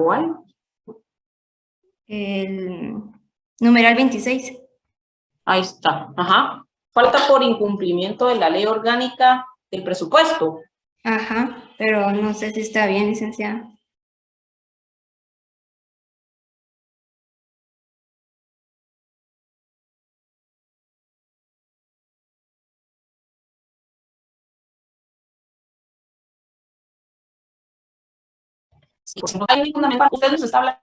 ¿Cuál? El numeral 26. Ahí está. Ajá. Falta por incumplimiento de la ley orgánica del presupuesto. Ajá, pero no sé si está bien, licenciada. Sí, por ejemplo, hay ley fundamental. Usted nos está hablando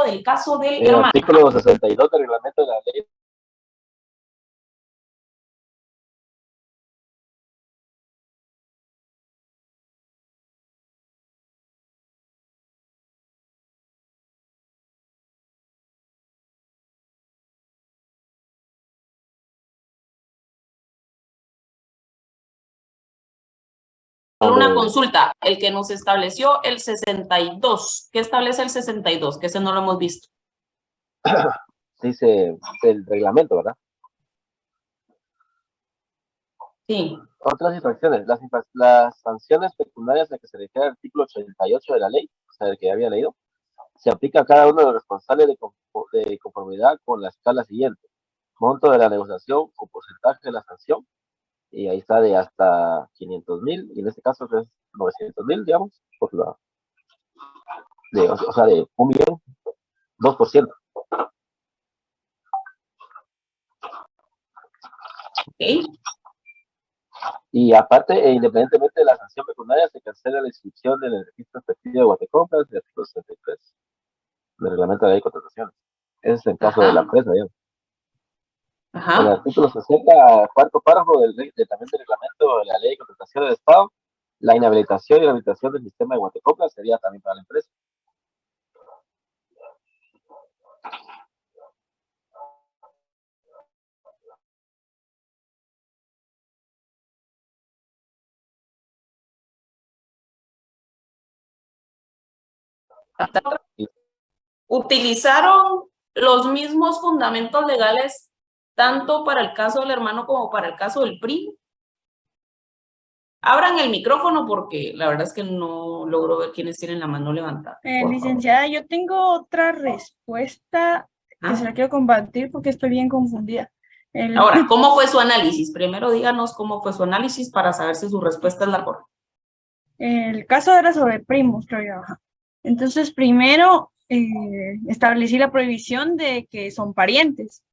del caso del El hermano. artículo 62 del reglamento de la ley. Una consulta, el que nos estableció el 62. ¿Qué establece el 62? Que ese no lo hemos visto. Dice el reglamento, ¿verdad? Sí. Otras infracciones. Las sanciones pecuniarias a que se refiere el artículo 88 de la ley, o sea, el que ya había leído, se aplica a cada uno de los responsables de conformidad con la escala siguiente: monto de la negociación o porcentaje de la sanción, y ahí está de hasta 500,000, y en este caso es 900,000, digamos, por o sea, de 1,000,000, 2%. Ok. Y aparte, independientemente de la sanción pecuniaria, se cancela la inscripción en el registro efectivo de Guatecompras, del artículo 63 del reglamento de la ley de contrataciones. Ese es el caso de la empresa, digamos. El artículo 60, cuarto párrafo también del reglamento de la ley de contratación del Estado, la inhabilitación y la habilitación del sistema de Guatecompras sería también para la empresa. Utilizaron los mismos fundamentos legales tanto para el caso del hermano como para el caso del primo. Abran el micrófono porque la verdad es que no logro ver quiénes tienen la mano levantada. Licenciada, yo tengo otra respuesta que se la quiero compartir porque estoy bien confundida. Ahora, ¿cómo fue su análisis? Primero díganos cómo fue su análisis para saber si su respuesta es la correcta. El caso era sobre primos, creo yo. Entonces, primero establecí la prohibición de que son parientes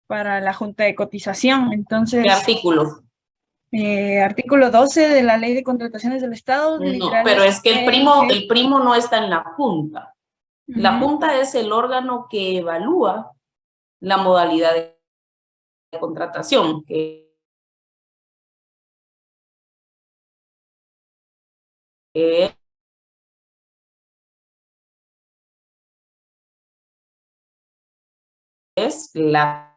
para la junta de cotización. Entonces, ¿Qué artículo? Artículo 12 de la Ley de Contrataciones del Estado. No, pero es que el primo no está en la junta. La junta es el órgano que evalúa la modalidad de contratación, que es la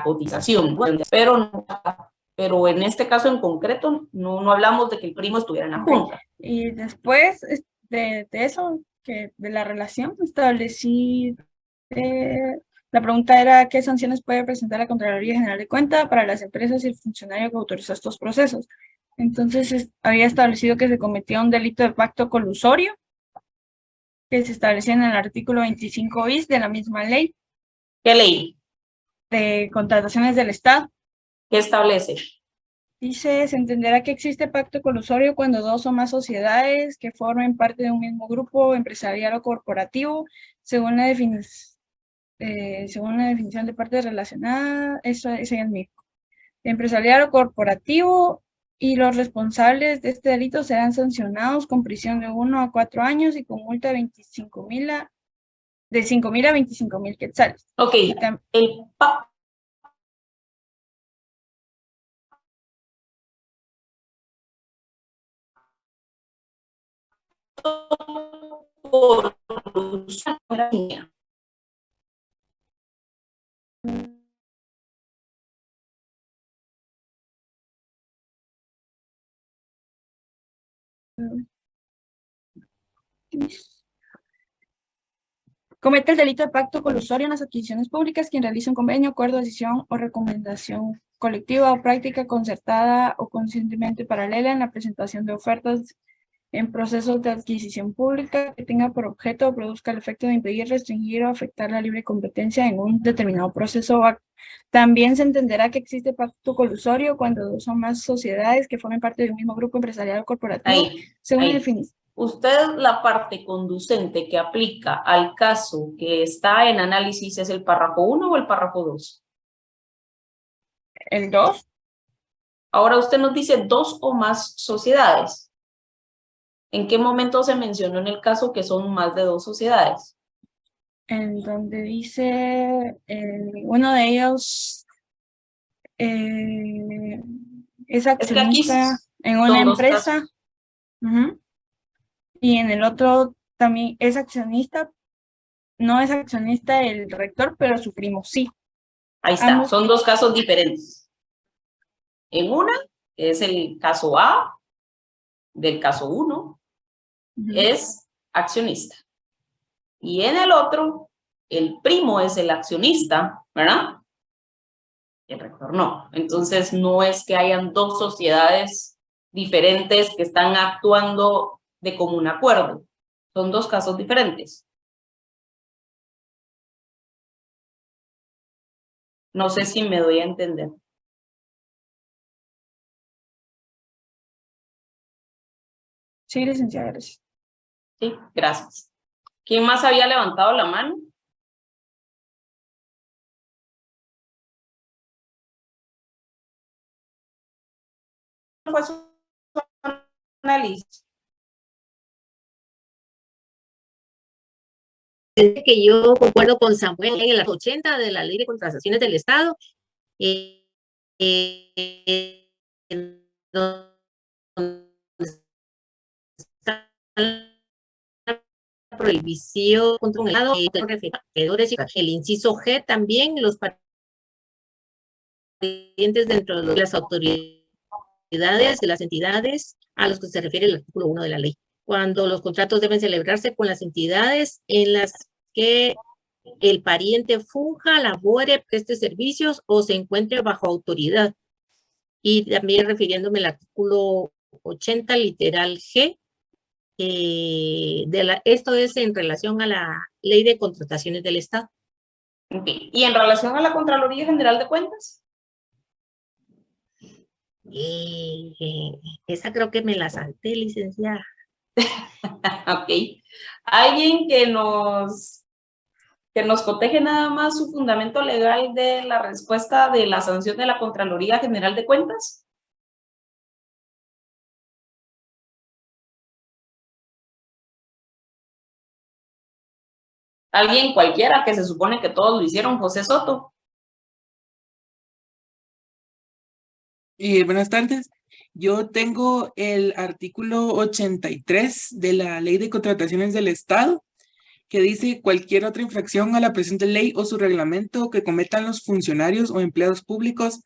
cotización, pero en este caso en concreto no hablamos de que el primo estuviera en la junta. Y después de eso, de la relación, establecí, la pregunta era ¿qué sanciones puede presentar la Contraloría General de Cuentas para las empresas y el funcionario que autorizó estos procesos? Entonces había establecido que se cometía un delito de pacto colusorio, que se establecía en el artículo 25 bis de la misma ley. ¿Qué ley? De contrataciones del Estado. ¿Qué establece? Dice, se entenderá que existe pacto colusorio cuando dos o más sociedades que formen parte de un mismo grupo empresarial o corporativo, según la definición de partes relacionadas, eso es el mismo. Empresarial o corporativo, y los responsables de este delito serán sancionados con prisión de 1 a 4 años y con multa de 5,000 a 25,000 quetzales. Ok, el comete el delito de pacto colusorio en las adquisiciones públicas quien realiza un convenio, acuerdo, decisión o recomendación colectiva o práctica concertada o conscientemente paralela en la presentación de ofertas en procesos de adquisición pública que tenga por objeto o produzca el efecto de impedir, restringir o afectar la libre competencia en un determinado proceso. También se entenderá que existe pacto colusorio cuando dos o más sociedades que formen parte de un mismo grupo empresarial o corporativo, según la definición. Usted, la parte conducente que aplica al caso que está en análisis, ¿es el párrafo 1 o el párrafo 2? El 2. Ahora usted nos dice dos o más sociedades. ¿En qué momento se mencionó en el caso que son más de dos sociedades? En donde dice uno de ellos es accionista en una empresa. Y en el otro también es accionista, no es accionista el rector, pero su primo sí. Ahí está, son dos casos diferentes. En una es el caso A, del caso 1, es accionista. Y en el otro, el primo es el accionista, ¿verdad? El rector no. Entonces, no es que hayan dos sociedades diferentes que están actuando de común acuerdo. Son dos casos diferentes. No sé si me doy a entender. Sí, licenciada, gracias. Sí, gracias. ¿Quién más había levantado la mano? ¿Cuál fue su análisis? Que yo concuerdo con Samuel en el 80 de la Ley de Contrataciones del Estado, la prohibición contra un lado el inciso G también, los parientes dentro de las autoridades de las entidades a los que se refiere el artículo 1 de la ley. Cuando los contratos deben celebrarse con las entidades en las que el pariente funja, labore, preste servicios o se encuentre bajo autoridad. Y también refiriéndome al artículo 80, literal G, esto es en relación a la Ley de Contrataciones del Estado. Okay. ¿Y en relación a la Contraloría General de Cuentas? Esa creo que me la salté, licenciada. Ok. ¿Alguien que nos coteje nada más su fundamento legal de la respuesta de la sanción de la Contraloría General de Cuentas? Alguien cualquiera, que se supone que todos lo hicieron, José Soto. Buenas tardes. Yo tengo el artículo 83 de la Ley de Contrataciones del Estado, que dice cualquier otra infracción a la presente ley o su reglamento que cometan los funcionarios o empleados públicos,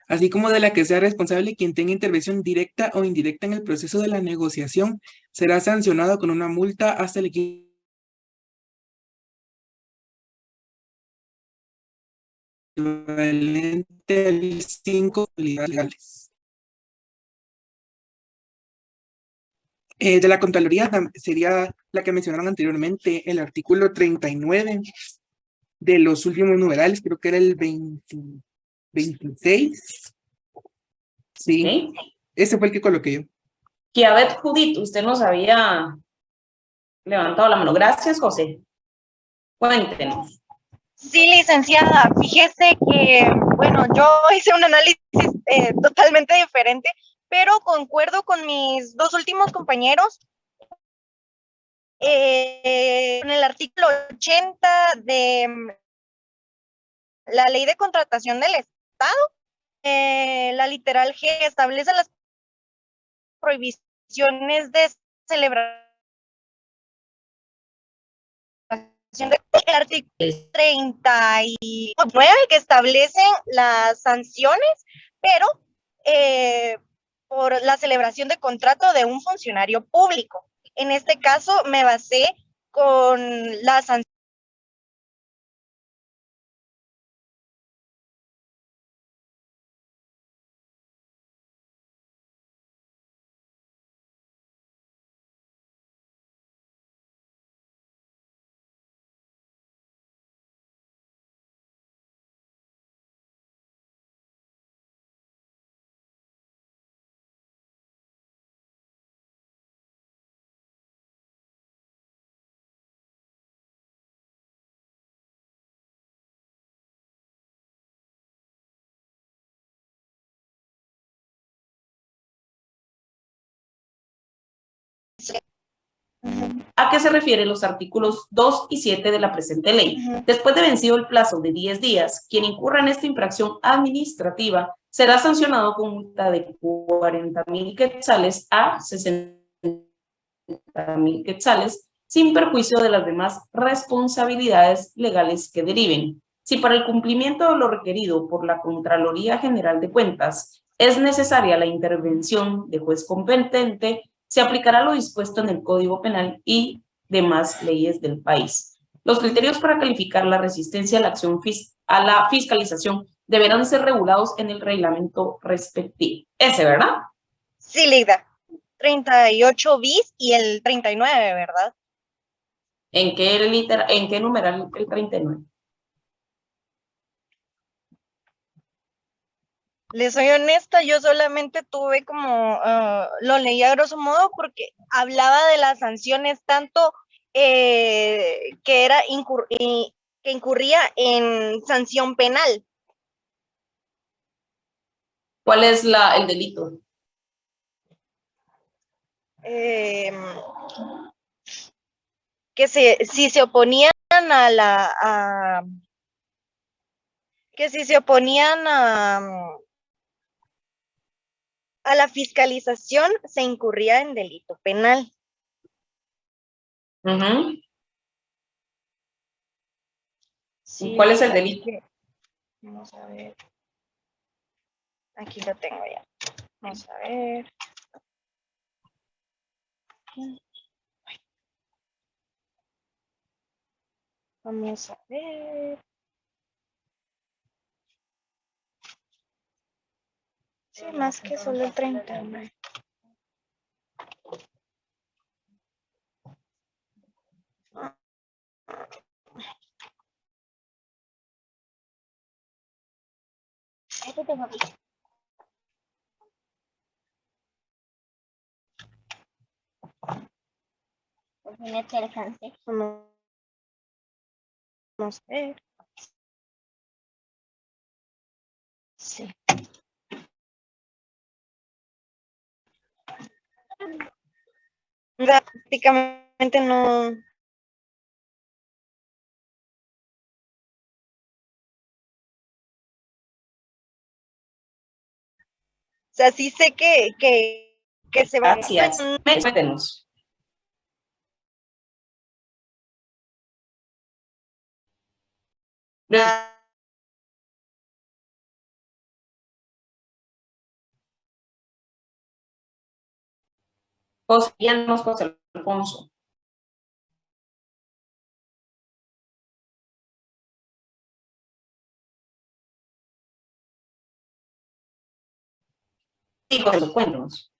así como de la que sea responsable quien tenga intervención directa o indirecta en el proceso de la negociación, será sancionado con una multa hasta el equivalente a 5 legales. De la Contraloría sería la que mencionaron anteriormente, el artículo 39 de los últimos numerales, creo que era el 26. Sí, ¿Okay? Ese fue el que coloqué yo. Kiabet Judith, usted nos había levantado la mano. Gracias, José. Cuéntenos. Sí, licenciada, fíjese que, bueno, yo hice un análisis totalmente diferente, pero concuerdo con mis dos últimos compañeros. En el artículo 80 de la Ley de Contratación del Estado, la literal G establece las prohibiciones de celebración. El artículo 39 que establecen las sanciones, pero por la celebración de contrato de un funcionario público. En este caso me basé con la sanción ¿A qué se refieren los artículos 2 y 7 de la presente ley? Después de vencido el plazo de 10 días, quien incurra en esta infracción administrativa será sancionado con multa de 40,000 quetzales a 60,000 quetzales, sin perjuicio de las demás responsabilidades legales que deriven. Si para el cumplimiento de lo requerido por la Contraloría General de Cuentas es necesaria la intervención de juez competente, se aplicará lo dispuesto en el Código Penal y demás leyes del país. Los criterios para calificar la resistencia a la acción a la fiscalización deberán ser regulados en el reglamento respectivo. Ese, ¿verdad? Sí, Lida. 38 bis y el 39, ¿verdad? ¿En qué numeral el 39? Les soy honesta, yo solamente tuve como, lo leí a grosso modo porque hablaba de las sanciones tanto que incurría en sanción penal. ¿Cuál es el delito? Que si se oponían a que si se oponían a la fiscalización se incurría en delito penal. Sí, ¿cuál es el delito? Vamos a ver. Aquí lo tengo ya. Vamos a ver. Vamos a ver. Sí, más que solo el 39. Vamos a ver. Sí. Prácticamente no. O sea, sí sé que se va. Gracias. Cuéntenos. José Alfonso. Sí, José, cuéntanos.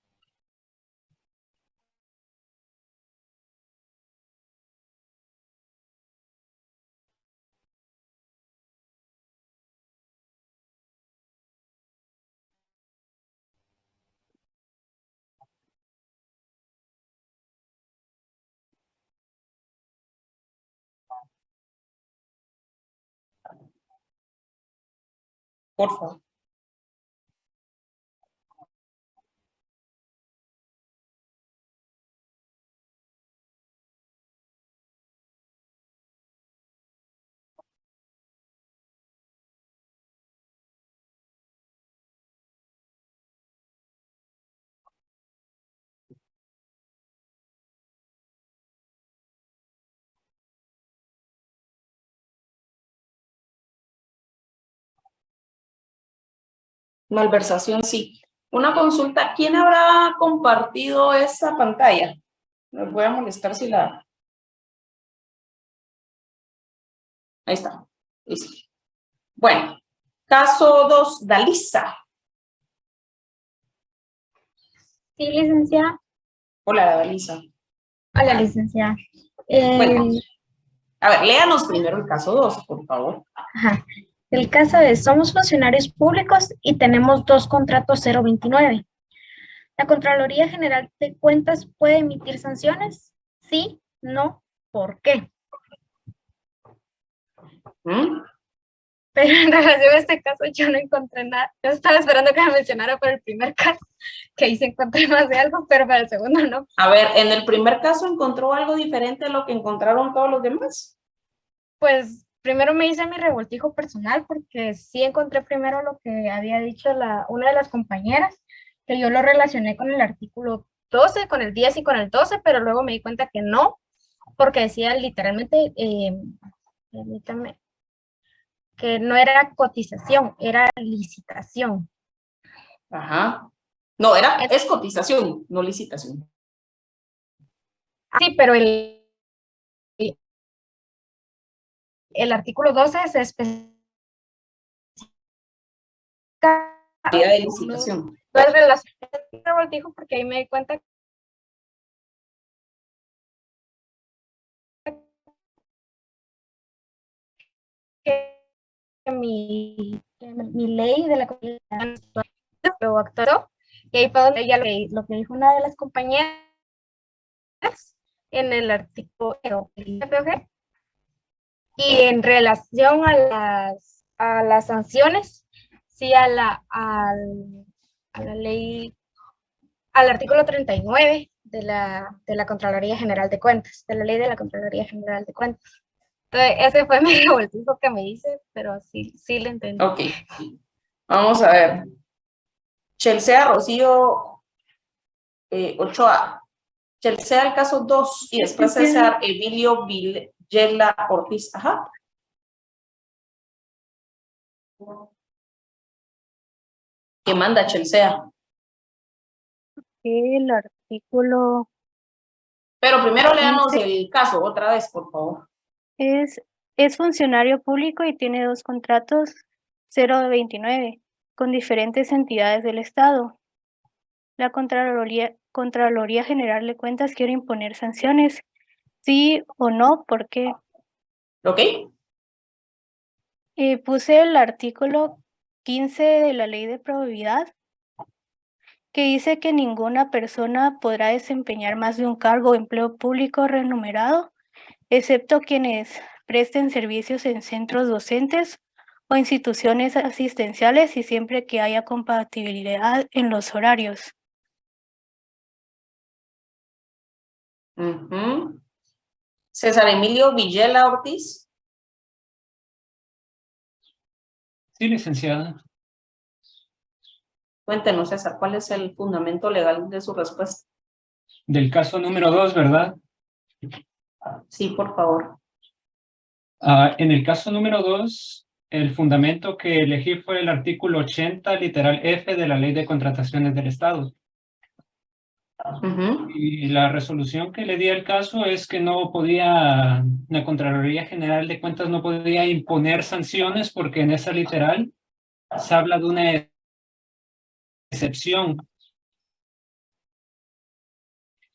Por favor. Malversación, sí. Una consulta, ¿quién habrá compartido esta pantalla? Les voy a molestar si la... Ahí está. Listo. Bueno, caso 2, Dalisa. Sí, licenciada. Hola, Dalisa. Hola, licenciada. Cuéntanos. A ver, léanos primero el caso 2, por favor. Ajá. El caso es, somos funcionarios públicos y tenemos 2 contratos 029. ¿La Contraloría General de Cuentas puede emitir sanciones? Sí, no, ¿por qué? pero en relación a este caso yo no encontré nada. Yo estaba esperando que me mencionara para el primer caso, que ahí se encontré más de algo, pero para el segundo no. A ver, en el primer caso encontró algo diferente a lo que encontraron todos los demás. Pues primero me hice mi revoltijo personal porque sí encontré primero lo que había dicho una de las compañeras, que yo lo relacioné con el artículo 12, con el 10 y con el 12, pero luego me di cuenta que no, porque decía literalmente, permítame, que no era cotización, era licitación. Ajá. No, es cotización, no licitación. Sí, pero el artículo 12 se especifica De licitación. no es relacionado, dijo, porque ahí me di cuenta que mi ley de la comunidad lo actuó, y ahí fue donde ella lo que dijo una de las compañeras en el artículo POG. Y en relación a las sanciones, sí, a la ley, al artículo 39 de la Contraloría General de Cuentas, de la ley de la Contraloría General de Cuentas. Entonces, ese fue mi revoltijo que me hice, pero sí le entendí. Ok. Vamos a ver. Chelsea Rocío Ochoa. Chelsea el caso 2 y después César Emilio Villela Ortiz. Ajá. ¿Qué manda Chelsea? El artículo Pero primero leamos el caso otra vez, por favor. es funcionario público y tiene 2 contratos 029 con diferentes entidades del Estado. La Contraloría General de Cuentas quiere imponer sanciones, sí o no, ¿por qué? ¿Ok? Puse el artículo 15 de la Ley de Probidad, que dice que ninguna persona podrá desempeñar más de un cargo o empleo público remunerado, excepto quienes presten servicios en centros docentes o instituciones asistenciales y siempre que haya compatibilidad en los horarios. César Emilio Villela Ortiz. Sí, licenciada. Cuéntenos, César, ¿cuál es el fundamento legal de su respuesta? Del caso número 2, ¿verdad? Sí, por favor. En el caso número 2, el fundamento que elegí fue el artículo 80, literal F de la Ley de Contrataciones del Estado. Y la resolución que le di al caso es que la Contraloría General de Cuentas no podía imponer sanciones porque en esa literal se habla de una excepción.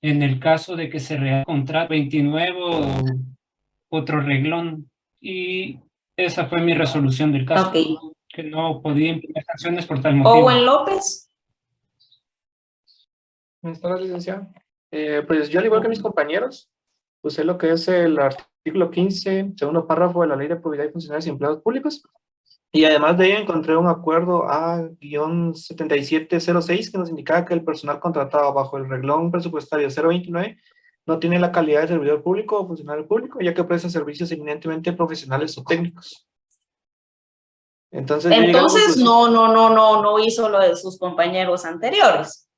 En el caso de que se realice contrato 29 o otro reglón, y esa fue mi resolución del caso, que no podía imponer sanciones por tal motivo. Owen López. Buenas tardes, licenciado. Pues yo, al igual que mis compañeros, usé lo que es el artículo 15, segundo párrafo de la Ley de Probidad y Funcionarios y Empleados Públicos, y además de ello encontré un acuerdo A-7706 que nos indicaba que el personal contratado bajo el reglón presupuestario 029 no tiene la calidad de servidor público o funcionario público, ya que presta servicios eminentemente profesionales o técnicos. Entonces no hizo lo de sus compañeros anteriores.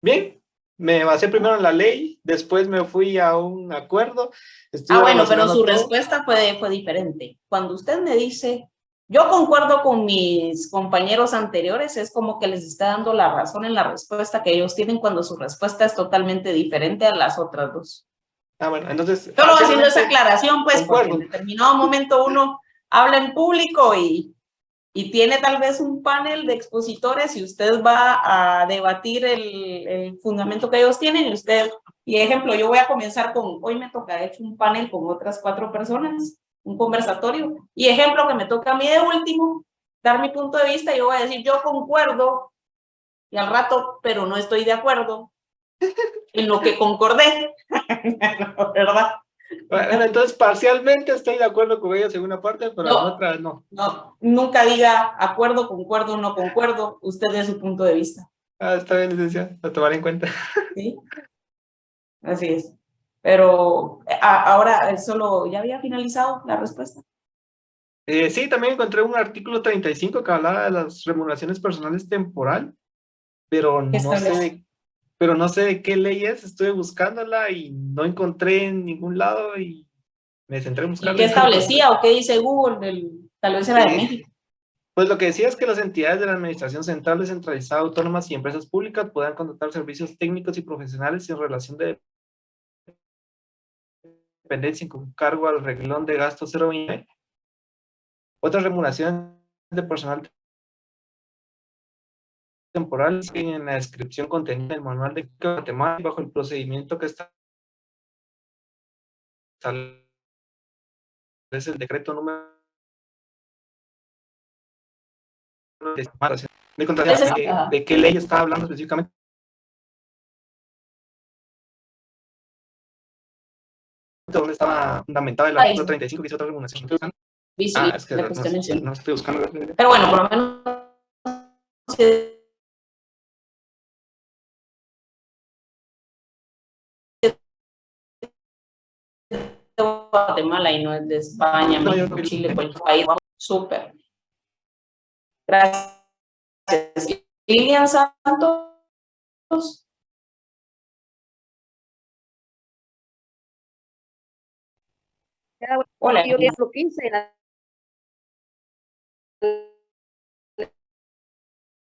Bien, me basé primero en la ley, después me fui a un acuerdo. Bueno, pero su respuesta fue diferente. Cuando usted me dice, yo concuerdo con mis compañeros anteriores, es como que les está dando la razón en la respuesta que ellos tienen cuando su respuesta es totalmente diferente a las otras dos. Bueno, entonces... Solo haciendo esa aclaración, pues, porque en determinado momento uno habla en público y tiene tal vez un panel de expositores y usted va a debatir el fundamento que ellos tienen y ejemplo, yo voy a comenzar hoy me toca, de hecho, un panel con otras 4 personas, un conversatorio, y ejemplo que me toca a mí de último, dar mi punto de vista, y yo voy a decir, yo concuerdo, y al rato, pero no estoy de acuerdo en lo que concordé, ¿verdad? Bueno, entonces parcialmente estoy de acuerdo con ellos en una parte, pero No. en otra no. No, nunca diga acuerdo, concuerdo, no concuerdo. Usted dé su punto de vista. Ah, está bien, licenciada, lo tomaré en cuenta. ¿Sí? Así es. Pero ahora solo ya había finalizado la respuesta. Sí, también encontré un artículo 35 que hablaba de las remuneraciones personales temporal, pero ¿Qué no sé establece? pero no sé de qué ley es, estuve buscándola y no encontré en ningún lado y me centré en ¿Y buscarla qué y no la encontré. establecía o qué dice Google? Tal vez era de México. Pues lo que decía es que las entidades de la Administración Central Descentralizada, autónomas y empresas públicas puedan contratar servicios técnicos y profesionales en relación de dependencia con cargo al reglón de gasto 029. Otras remuneraciones de personal temporal en la descripción contenida en el manual de Guatemala bajo el procedimiento que establece el decreto número de contratación. ¿De qué ley está hablando específicamente? ¿Dónde estaba fundamentada el artículo 35 que dice otra remuneración? Es que no estoy buscando. Pero bueno, por lo menos de Guatemala y no es de España, México, Chile, cualquier país. Súper. Gracias. Lilian Santos. Hola. Yo lo 15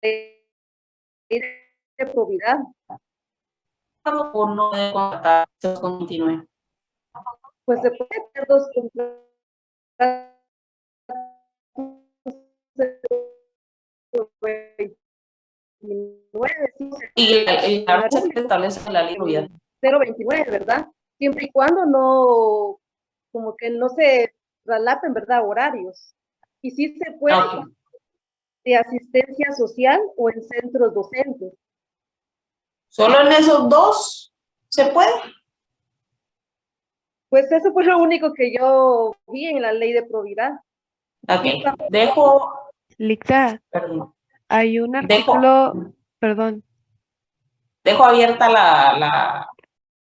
de probidad. O no de contratar, se continúe. Pues se puede hacer dos contratos. Y la se establece la ley de 029, ¿verdad? Siempre y cuando no, como que no se traslapen, ¿verdad? Horarios. Y sí se puede de asistencia social o en centros docentes. ¿Solo en esos dos se puede? Pues eso fue lo único que yo vi en la ley de probidad. Ok, dejo... Licta, perdón. Hay un artículo, perdón. Dejo abierta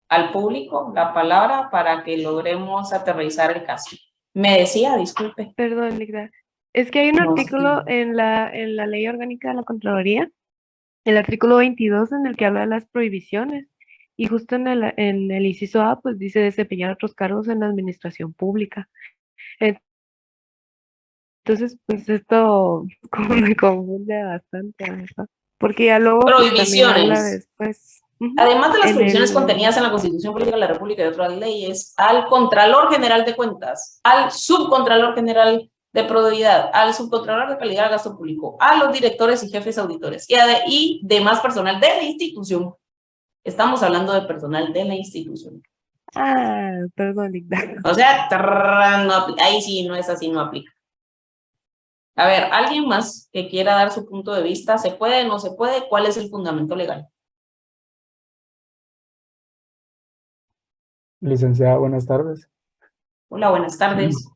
al público la palabra para que logremos aterrizar el caso. Me decía, disculpe. Perdón, Licta. Es que hay un artículo en la Ley Orgánica de la Contraloría, el artículo 22, en el que habla de las prohibiciones. Y justo en el inciso A, pues dice desempeñar otros cargos en la administración pública. Entonces, pues esto como me confunde bastante, ¿verdad? Porque ya luego pues, también habla después. Además de las prohibiciones contenidas en la Constitución Política de la República y de otras leyes, al Contralor General de Cuentas, al Subcontralor General de Probidad, al Subcontralor de Calidad de Gasto Público, a los directores y jefes auditores y demás personal de la institución. Estamos hablando de personal de la institución. Ah, perdón, Licta. O sea, ahí sí no es así, no aplica. A ver, ¿alguien más que quiera dar su punto de vista? ¿Se puede, no se puede? ¿Cuál es el fundamento legal? Licenciada, buenas tardes. Hola, buenas tardes.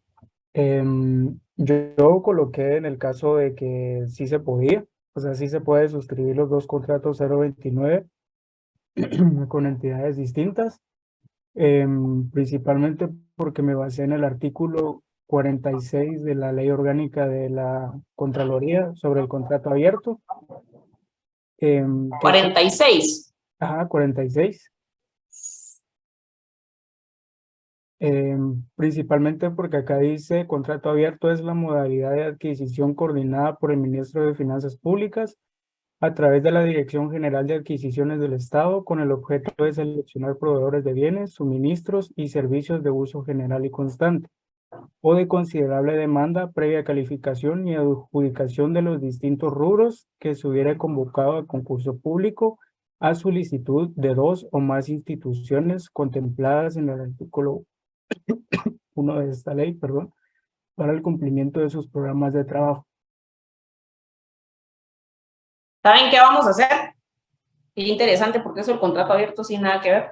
Yo coloqué en el caso de que sí se podía, o sea, sí se puede suscribir los dos contratos 029 con entidades distintas, principalmente porque me basé en el artículo 46 de la Ley Orgánica de la Contraloría sobre el contrato abierto. 46. Ajá, 46. Principalmente porque acá dice contrato abierto es la modalidad de adquisición coordinada por el Ministro de Finanzas Públicas a través de la Dirección General de Adquisiciones del Estado con el objeto de seleccionar proveedores de bienes, suministros y servicios de uso general y constante o de considerable demanda previa calificación y adjudicación de los distintos rubros que se hubiera convocado a concurso público a solicitud de dos o más instituciones contempladas en el artículo 1 de esta ley, perdón, para el cumplimiento de sus programas de trabajo. ¿Saben qué vamos a hacer? Qué interesante, porque eso el contrato abierto sin nada que ver.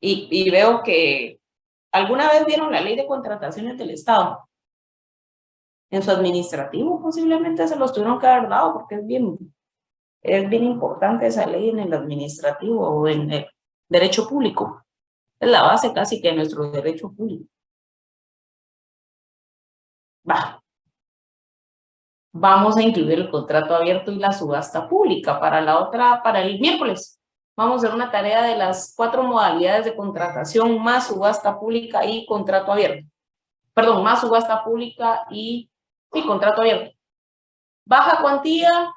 Y veo que alguna vez vieron la ley de contrataciones del Estado. En su administrativo posiblemente se los tuvieron que haber dado porque es bien importante esa ley en el administrativo o en el derecho público. Es la base casi que de nuestro derecho público. Vamos a incluir el contrato abierto y la subasta pública para el miércoles. Vamos a hacer una tarea de las 4 modalidades de contratación más subasta pública y contrato abierto. Perdón, más subasta pública y contrato abierto. Baja cuantía,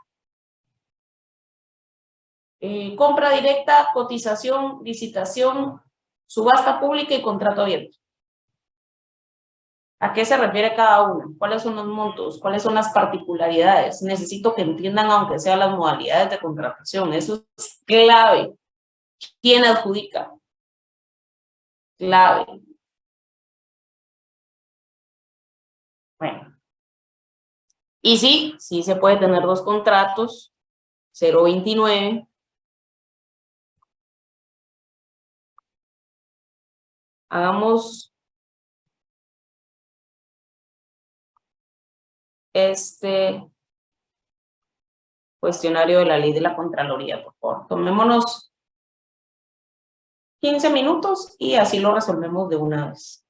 compra directa, cotización, licitación, subasta pública y contrato abierto. ¿A qué se refiere cada uno? ¿Cuáles son los montos? ¿Cuáles son las particularidades? Necesito que entiendan, aunque sean las modalidades de contratación. Eso es clave. ¿Quién adjudica? Clave. Bueno. Y sí se puede tener 2 contratos, 029. Hagamos este cuestionario de la ley de la Contraloría, por favor. Tomémonos 15 minutos y así lo resolvemos de una vez.